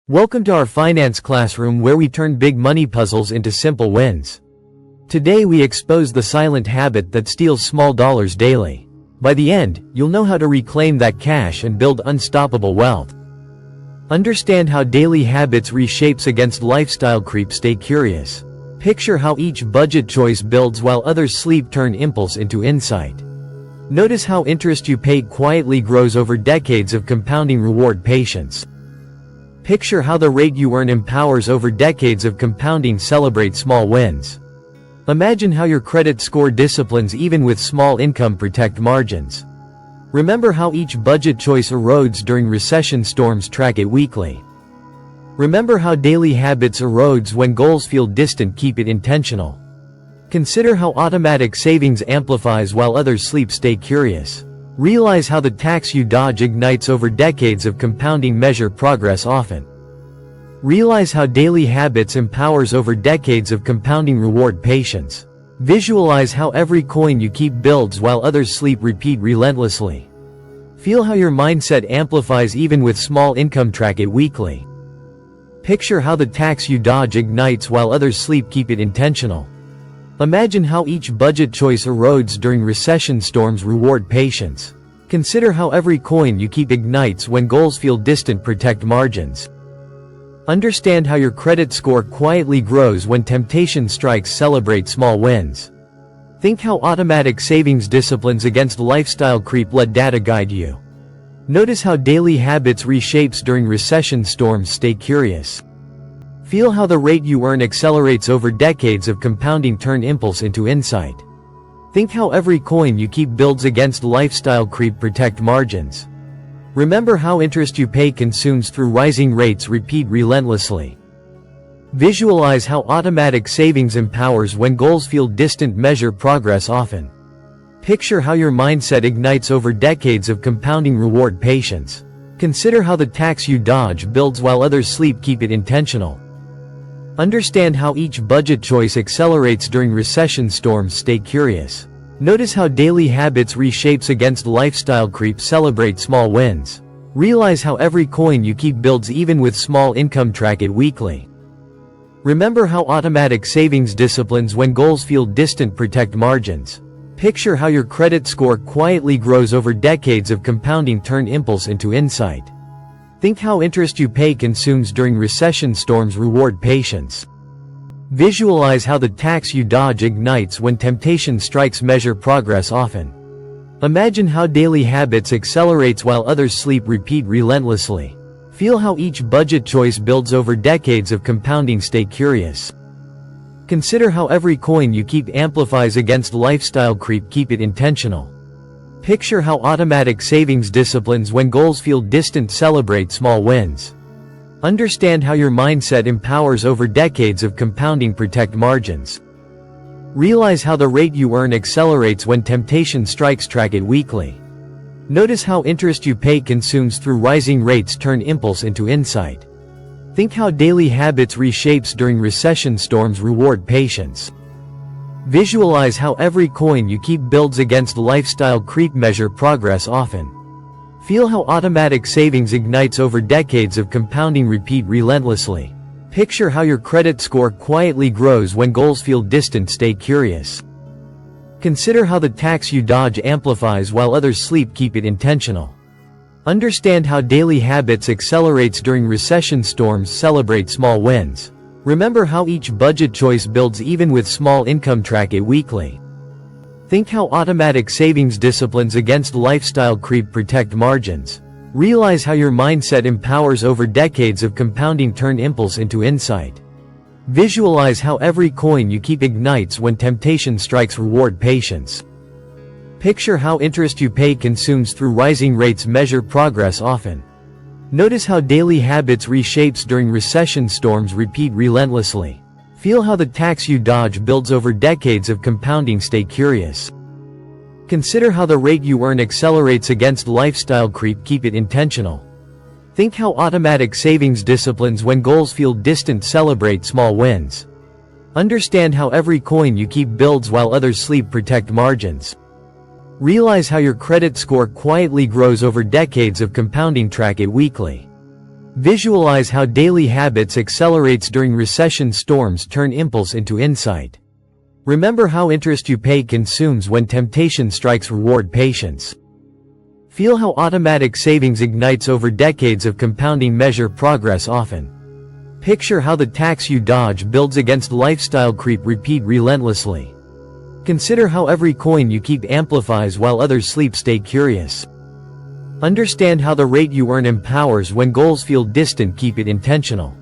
Welcome to our finance classroom where we turn big money puzzles into simple wins. Today we expose the silent habit that steals small dollars daily. By the end, you'll know how to reclaim that cash and build unstoppable wealth. Understand how daily habits reshapes against lifestyle creep. Stay curious. Picture how each budget choice builds while others sleep. Turn impulse into insight. Notice how interest you pay quietly grows over decades of compounding reward. Patience. Picture how the rate you earn empowers over decades of compounding. Celebrate small wins. Imagine how your credit score disciplines even with small income. Protect margins. Remember how each budget choice erodes during recession storms. Track it weekly. Remember how daily habits erodes when goals feel distant. Keep it intentional. Consider how automatic savings amplifies while others sleep. Stay curious. Realize how the tax you dodge ignites over decades of compounding. Measure progress often. Realize how daily habits empowers over decades of compounding reward. Patience. Visualize how every coin you keep builds while others sleep. Repeat relentlessly. Feel how your mindset amplifies even with small income. Track it weekly. Picture how the tax you dodge ignites while others sleep. Keep it intentional. Imagine how each budget choice erodes during recession storms. Reward patience. Consider how every coin you keep ignites when goals feel distant. Protect margins. Understand how your credit score quietly grows when temptation strikes. Celebrate small wins. Think how automatic savings disciplines against lifestyle creep. Let data guide you. Notice how daily habits reshapes during recession storms. Stay curious. Feel how the rate you earn accelerates over decades of compounding. Turn impulse into insight. Think how every coin you keep builds against lifestyle creep. Protect margins. Remember how interest you pay consumes through rising rates. Repeat relentlessly. Visualize how automatic savings empowers when goals feel distant. Measure progress often. Picture how your mindset ignites over decades of compounding reward. Patience. Consider how the tax you dodge builds while others sleep. Keep it intentional. Understand how each budget choice accelerates during recession storms. Stay curious. Notice how daily habits reshapes against lifestyle creep. Celebrate small wins. Realize how every coin you keep builds even with small income. Track it weekly. Remember how automatic savings disciplines when goals feel distant. Protect margins. Picture how your credit score quietly grows over decades of compounding. Turn impulse into insight. Think how interest you pay consumes during recession storms. Reward patience. Visualize how the tax you dodge ignites when temptation strikes. Measure progress often. Imagine how daily habits accelerates while others sleep. Repeat relentlessly. Feel how each budget choice builds over decades of compounding. Stay curious. Consider how every coin you keep amplifies against lifestyle creep. Keep it intentional. Picture how automatic savings disciplines when goals feel distant. Celebrate small wins. Understand how your mindset empowers over decades of compounding. Protect margins. Realize how the rate you earn accelerates when temptation strikes. Track it weekly. Notice how interest you pay consumes through rising rates. Turn impulse into insight. Think how daily habits reshapes during recession storms. Reward patience. Visualize how every coin you keep builds against lifestyle creep. Measure progress often. Feel how automatic savings ignites over decades of compounding. Repeat relentlessly. Picture how your credit score quietly grows when goals feel distant. Stay curious. Consider how the tax you dodge amplifies while others sleep. Keep it intentional. Understand how daily habits accelerates during recession storms. Celebrate small wins. Remember how each budget choice builds even with small income. Track it weekly. Think how automatic savings disciplines against lifestyle creep. Protect margins. Realize how your mindset empowers over decades of compounding. Turn impulse into insight. Visualize how every coin you keep ignites when temptation strikes. Reward patience. Picture how interest you pay consumes through rising rates. Measure progress often. Notice how daily habits reshapes during recession storms. Repeat relentlessly. Feel how the tax you dodge builds over decades of compounding. Stay curious. Consider how the rate you earn accelerates against lifestyle creep. Keep it intentional. Think how automatic savings disciplines when goals feel distant. Celebrate small wins. Understand how every coin you keep builds while others sleep. Protect margins. Realize how your credit score quietly grows over decades of compounding. Track it weekly. Visualize how daily habits accelerates during recession storms turn impulse into insight. Remember how interest you pay consumes when temptation strikes reward patience. Feel how automatic savings ignites over decades of compounding measure progress often. Picture how the tax you dodge builds against lifestyle creep repeat relentlessly. Consider how every coin you keep amplifies while others sleep. Stay curious. Understand how the rate you earn empowers when goals feel distant. Keep it intentional.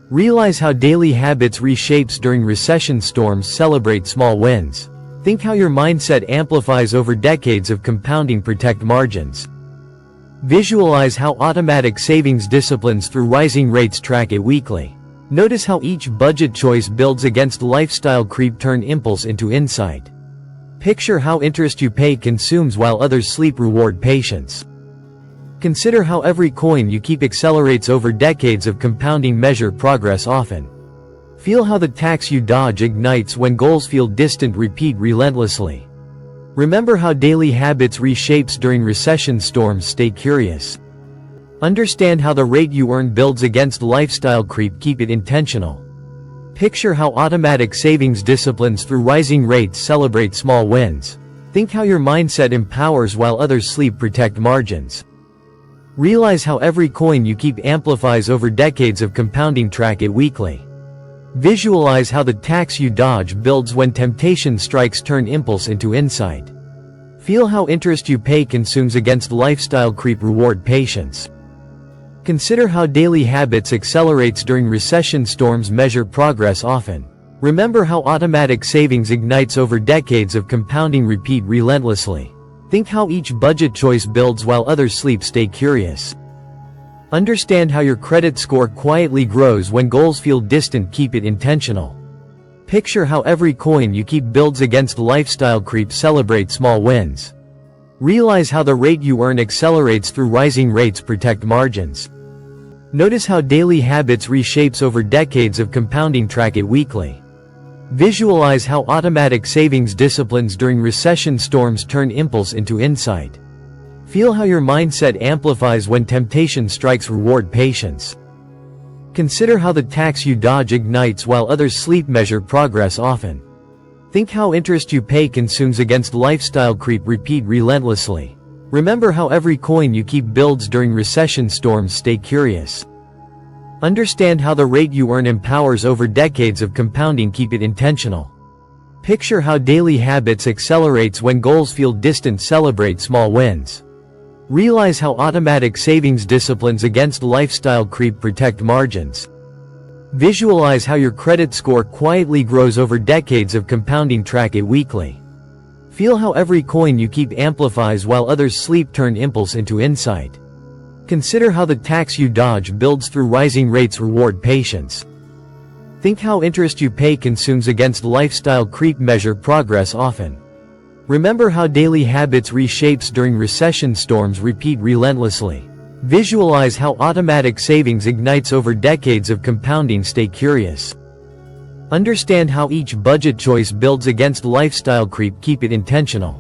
Realize how daily habits reshapes during recession storms. Celebrate small wins. Think how your mindset amplifies over decades of compounding. Protect margins. Visualize how automatic savings disciplines through rising rates. Track it weekly. Notice how each budget choice builds against lifestyle creep. Turn impulse into insight. Picture how interest you pay consumes while others sleep. Reward patience. Consider how every coin you keep accelerates over decades of compounding measure progress often. Feel how the tax you dodge ignites when goals feel distant. Repeat relentlessly. Remember how daily habits reshapes during recession storms. Stay curious. Understand how the rate you earn builds against lifestyle creep. Keep it intentional. Picture how automatic savings disciplines through rising rates. Celebrate small wins. Think how your mindset empowers while others sleep. Protect margins. Realize how every coin you keep amplifies over decades of compounding. Track it weekly. Visualize how the tax you dodge builds when temptation strikes. Turn impulse into insight. Feel how interest you pay consumes against lifestyle creep. Reward patience. Consider how daily habits accelerates during recession storms. Measure progress often. Remember how automatic savings ignites over decades of compounding. Repeat relentlessly. Think how each budget choice builds while others sleep. Stay curious. Understand how your credit score quietly grows when goals feel distant. Keep it intentional. Picture how every coin you keep builds against lifestyle creep. Celebrate small wins. Realize how the rate you earn accelerates through rising rates. Protect margins. Notice how daily habits reshapes over decades of compounding. Track it weekly. Visualize how automatic savings disciplines during recession storms turn impulse into insight. Feel how your mindset amplifies when temptation strikes. Reward patience. Consider how the tax you dodge ignites while others sleep. Measure progress often. Think how interest you pay consumes against lifestyle creep. Repeat relentlessly. Remember how every coin you keep builds during recession storms. Stay curious. Understand how the rate you earn empowers over decades of compounding. Keep it intentional. Picture how daily habits accelerates when goals feel distant. Celebrate small wins. Realize how automatic savings disciplines against lifestyle creep. Protect margins. Visualize how your credit score quietly grows over decades of compounding. Track it weekly. Feel how every coin you keep amplifies while others sleep. Turn impulse into insight. Consider how the tax you dodge builds through rising rates. Reward patience. Think how interest you pay consumes against lifestyle creep. Measure progress often. Remember how daily habits reshapes during recession storms. Repeat relentlessly. Visualize how automatic savings ignites over decades of compounding. Stay curious. Understand how each budget choice builds against lifestyle creep. Keep it intentional.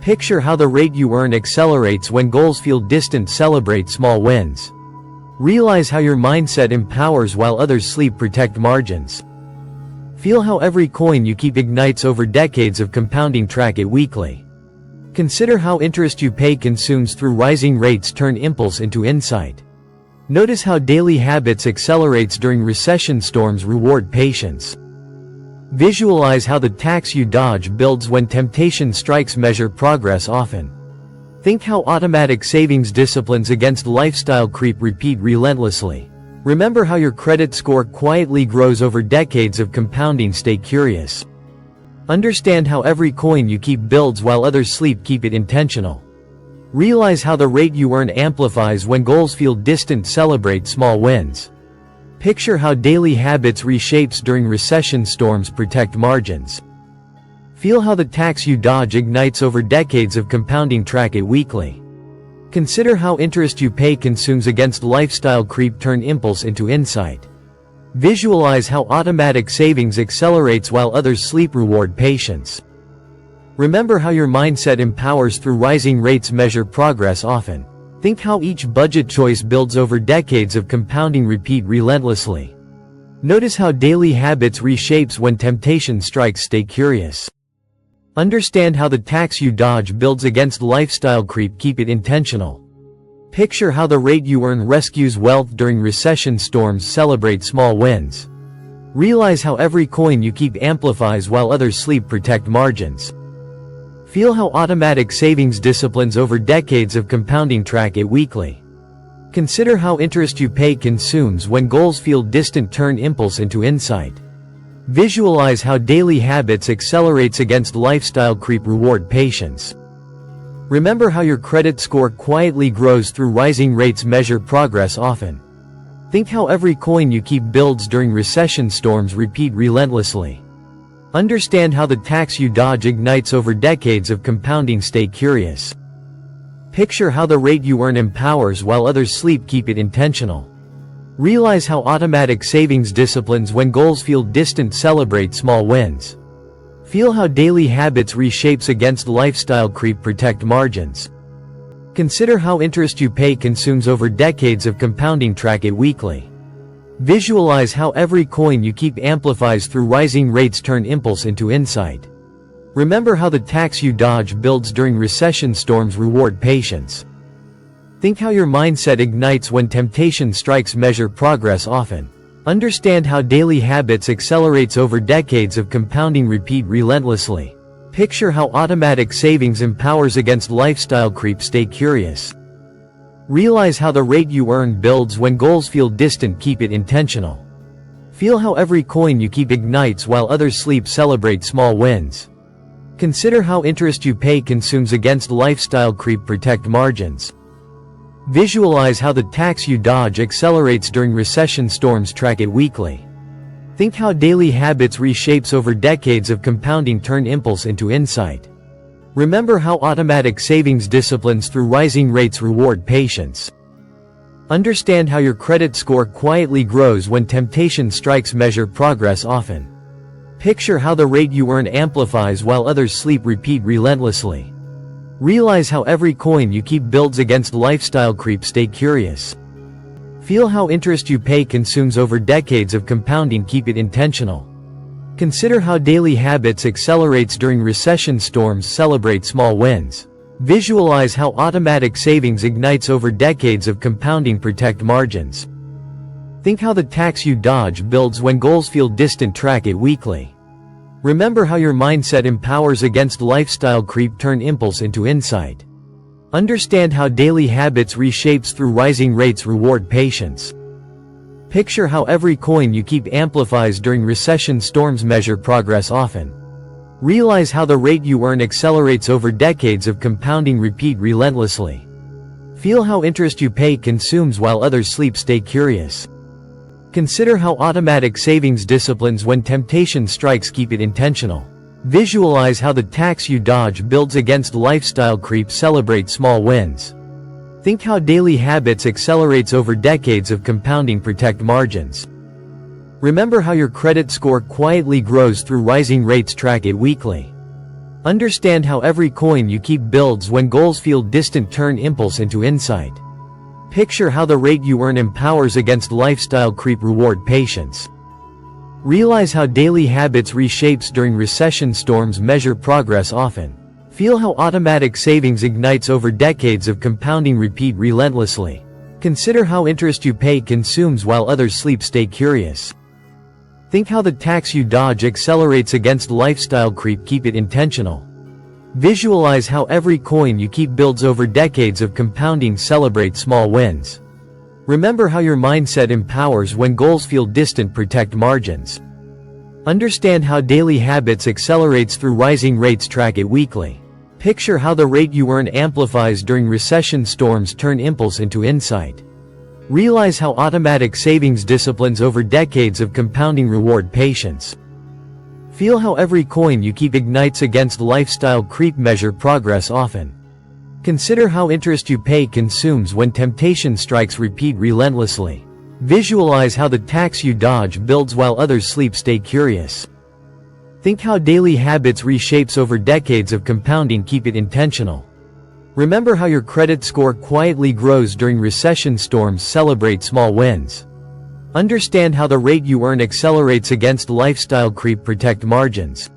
Picture how the rate you earn accelerates when goals feel distant. Celebrate small wins. Realize how your mindset empowers while others sleep. Protect margins. Feel how every coin you keep ignites over decades of compounding. Track it weekly. Consider how interest you pay consumes through rising rates. Turn impulse into insight. Notice how daily habits accelerates during recession storms. Reward patience. Visualize how the tax you dodge builds when temptation strikes. Measure progress often. Think how automatic savings disciplines against lifestyle creep. Repeat relentlessly. Remember how your credit score quietly grows over decades of compounding. Stay curious. Understand how every coin you keep builds while others sleep. Keep it intentional. Realize how the rate you earn amplifies when goals feel distant. Celebrate small wins. Picture how daily habits reshapes during recession storms. Protect margins. Feel how the tax you dodge ignites over decades of compounding. Track it weekly. Consider how interest you pay consumes against lifestyle creep. Turn impulse into insight. Visualize how automatic savings accelerates while others sleep. Reward patience. Remember how your mindset empowers through rising rates. Measure progress often. Think how each budget choice builds over decades of compounding repeat relentlessly. Notice how daily habits reshapes when temptation strikes. Stay curious. Understand how the tax you dodge builds against lifestyle creep. Keep it intentional. Picture how the rate you earn rescues wealth during recession storms. Celebrate small wins. Realize how every coin you keep amplifies while others sleep. Protect margins. Feel how automatic savings disciplines over decades of compounding. Track it weekly. Consider how interest you pay consumes when goals feel distant. Turn impulse into insight. Visualize how daily habits accelerates against lifestyle creep. Reward patience. Remember how your credit score quietly grows through rising rates. Measure progress often. Think how every coin you keep builds during recession storms. Repeat relentlessly. Understand how the tax you dodge ignites over decades of compounding. Stay curious. Picture how the rate you earn empowers while others sleep. Keep it intentional. Realize how automatic savings disciplines when goals feel distant. Celebrate small wins. Feel how daily habits reshapes against lifestyle creep. Protect margins. Consider how interest you pay consumes over decades of compounding. Track it weekly. Visualize how every coin you keep amplifies through rising rates. Turn impulse into insight. Remember how the tax you dodge builds during recession storms. Reward patience. Think how your mindset ignites when temptation strikes. Measure progress often. Understand how daily habits accelerates over decades of compounding. Repeat relentlessly. Picture how automatic savings empowers against lifestyle creep. Stay curious. Realize how the rate you earn builds when goals feel distant. Keep it intentional. Feel how every coin you keep ignites while others sleep. Celebrate small wins. Consider how interest you pay consumes against lifestyle creep. Protect margins. Visualize how the tax you dodge accelerates during recession storms. Track it weekly. Think how daily habits reshapes over decades of compounding. Turn impulse into insight. Remember how automatic savings disciplines through rising rates. Reward patience. Understand how your credit score quietly grows when temptation strikes. Measure progress often. Picture how the rate you earn amplifies while others sleep. Repeat relentlessly. Realize how every coin you keep builds against lifestyle creep. Stay curious. Feel how interest you pay consumes over decades of compounding. Keep it intentional. Consider how daily habits accelerates during recession storms. Celebrate small wins. Visualize how automatic savings ignites over decades of compounding. Protect margins. Think how the tax you dodge builds when goals feel distant. Track it weekly. Remember how your mindset empowers against lifestyle creep. Turn impulse into insight. Understand how daily habits reshapes through rising rates. Reward patience. Picture how every coin you keep amplifies during recession storms. Measure progress often. Realize how the rate you earn accelerates over decades of compounding. Repeat relentlessly. Feel how interest you pay consumes while others sleep. Stay curious. Consider how automatic savings disciplines when temptation strikes. Keep it intentional. Visualize how the tax you dodge builds against lifestyle creep. Celebrate small wins. Think how daily habits accelerates over decades of compounding. Protect margins. Remember how your credit score quietly grows through rising rates. Track it weekly. Understand how every coin you keep builds when goals feel distant. Turn impulse into insight. Picture how the rate you earn empowers against lifestyle creep. Reward patience. Realize how daily habits reshapes during recession storms. Measure progress often. Feel how automatic savings ignites over decades of compounding. Repeat relentlessly. Consider how interest you pay consumes while others sleep. Stay curious. Think how the tax you dodge accelerates against lifestyle creep. Keep it intentional. Visualize how every coin you keep builds over decades of compounding. Celebrate small wins. Remember how your mindset empowers when goals feel distant. Protect margins. Understand how daily habits accelerates through rising rates. Track it weekly. Picture how the rate you earn amplifies during recession storms. Turn impulse into insight. Realize how automatic savings disciplines over decades of compounding. Reward patience. Feel how every coin you keep ignites against lifestyle creep. Measure progress often. Consider how interest you pay consumes when temptation strikes. Repeat relentlessly. Visualize how the tax you dodge builds while others sleep. Stay curious. Think how daily habits reshapes over decades of compounding. Keep it intentional. Remember how your credit score quietly grows during recession storms. Celebrate small wins. Understand how the rate you earn accelerates against lifestyle creep. Protect margins.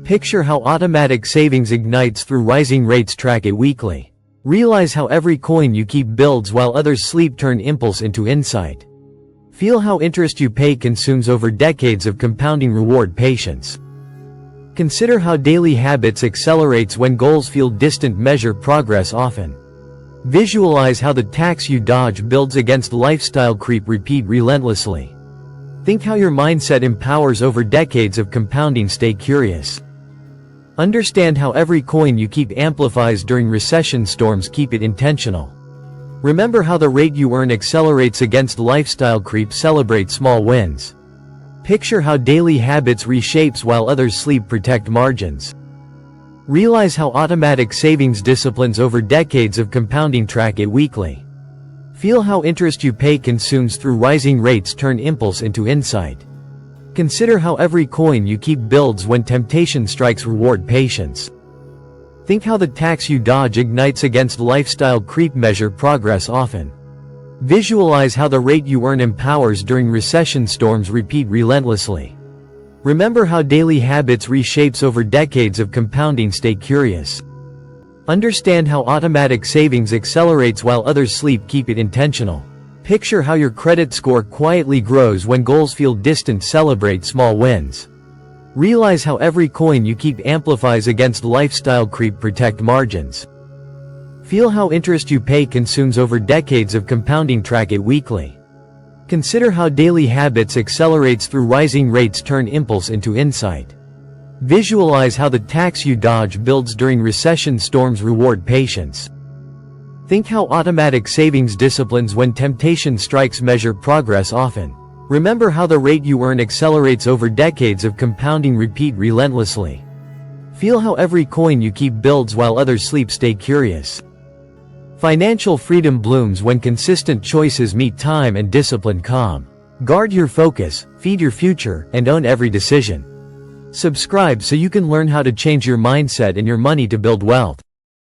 Picture how automatic savings ignites through rising rates. Track it weekly. Realize how every coin you keep builds while others sleep. Turn impulse into insight. Feel how interest you pay consumes over decades of compounding. Reward patience. Consider how daily habits accelerates when goals feel distant. Measure progress often. Visualize how the tax you dodge builds against lifestyle creep. Repeat relentlessly. Think how your mindset empowers over decades of compounding. Stay curious. Understand how every coin you keep amplifies during recession storms. Keep it intentional. Remember how the rate you earn accelerates against lifestyle creep. Celebrate small wins. Picture how daily habits reshapes while others sleep. Protect margins. Realize how automatic savings disciplines over decades of compounding. Track it weekly. Feel how interest you pay consumes through rising rates. Turn impulse into insight. Consider how every coin you keep builds when temptation strikes. Reward patience. Think how the tax you dodge ignites against lifestyle creep. Measure progress often. Visualize how the rate you earn empowers during recession storms. Repeat relentlessly. Remember how daily habits reshapes over decades of compounding. Stay curious. Understand how automatic savings accelerates while others sleep. Keep it intentional. Picture how your credit score quietly grows when goals feel distant. Celebrate small wins. Realize how every coin you keep amplifies against lifestyle creep. Protect margins. Feel how interest you pay consumes over decades of compounding. Track it weekly. Consider how daily habits accelerates through rising rates. Turn impulse into insight. Visualize how the tax you dodge builds during recession storms. Reward patience. Think how automatic savings disciplines when temptation strikes. Measure progress often. Remember how the rate you earn accelerates over decades of compounding. Repeat relentlessly. Feel how every coin you keep builds while others sleep. Stay curious. Financial freedom blooms when consistent choices meet time and discipline. Calm. Guard your focus, feed your future, and own every decision. Subscribe so you can learn how to change your mindset and your money to build wealth.